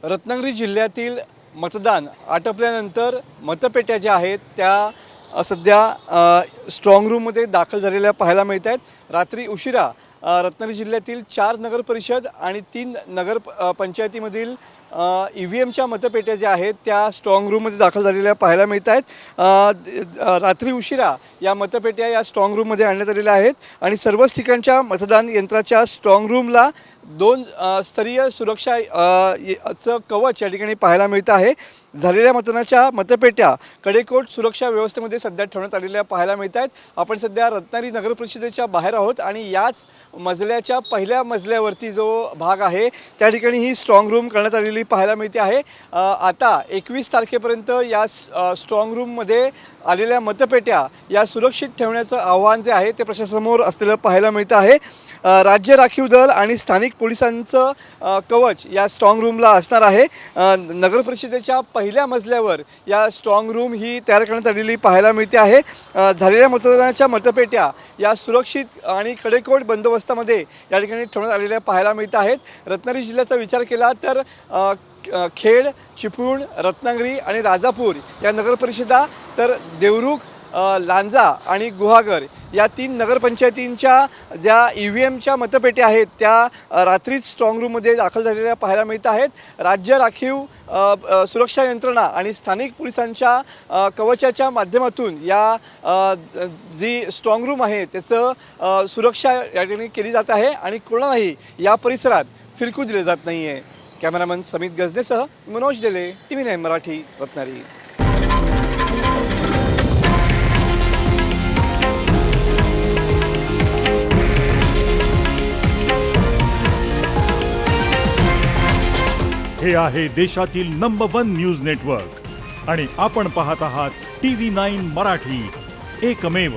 रत्नागिरी जिल्ह्यातील मतदान आटपल्यानंतर मतपेट्या ज्या आहेत त्या सध्या स्ट्रॉंग रूममध्ये दाखल झालेल्या पाहायला मिळत आहेत। रात्री उशिरा रत्नागिरी जिल्ह्यातील 4 नगर परिषद आणि 3 नगर पंचायतीमधील EVMच्या मतपेट्या ज्या आहेत त्या स्ट्रॉंग रूममध्ये दाखल झालेल्या पाहायला मिळत आहेत। रात्री उशिरा या मतपेट्या या स्ट्रॉंग रूममध्ये आणण्यात आलेल्या आहेत आणि सर्वच ठिकाणच्या मतदान यंत्राच्या स्ट्रॉंग रूमला 2 स्तरीय सुरक्षा चं कवच या ठिकाणी पाहायला मिळतं आहे। झालेल्या मतदानाच्या मतपेट्या कडेकोट सुरक्षा व्यवस्थेमध्ये सध्या ठेवण्यात आलेल्या पाहायला मिळत आहेत। आपण सध्या रत्नागिरी नगर परिषदेच्या बाहेर आहोत आणि याच मजल्याच्या पहिल्या मजल्यावरती जो भाग आहे त्या ठिकाणी ही स्ट्रॉंग रूम करण्यात आलेली पाहायला मिळते आहे। आता 21 तारखेपर्यंत या स्ट्रॉंग रूममध्ये आलेल्या मतपेट्या या सुरक्षित ठेवण्याचं आव्हान जे आहे ते प्रशासनासमोर असलेलं पाहायला मिळतं आहे। राज्य राखीव दल आणि स्थानिक पोलिसांचं कवच या स्ट्रॉंग रूमला असणार आहे। नगर परिषदेच्या पहिल्या मजल्यावर या स्ट्रॉंग रूम ही तयार करण्यात आलेली पाहायला मिळते आहे। झालेल्या मतदानाच्या मतपेट्या या सुरक्षित आणि कडेकोट बंदोबस्तामध्ये या ठिकाणी ठेवण्यात आलेल्या पाहायला मिळत आहेत। रत्नागिरी जिल्ह्याचा विचार केला तर खेड, चिपळूण, रत्नागिरी आणि राजापूर या नगर परिषदा तर देवरुख, लांजा आणि गुहागर या 3 नगरपंचायतींच्या ज्या EVMच्या मतपेट्या आहेत त्या रात्रीच स्ट्रॉंग रूममध्ये दाखल झालेल्या पाहायला मिळत आहेत। राज्य राखीव सुरक्षा यंत्रणा आणि स्थानिक पोलिसांच्या कवचाच्या माध्यमातून या जी स्ट्रॉंग रूम आहे त्याचं सुरक्षा या ठिकाणी केली जात आहे आणि कोणालाही या परिसरात फिरकू दिले जात नाही आहे। कॅमेरामन समित गजनेसह मनोज डेले, TV9 मराठी, रत्नागिरी। हे आहे देशातील नंबर 1 न्यूज नेटवर्क आणि आपण पाहत आहात TV9 मराठी, एकमेव।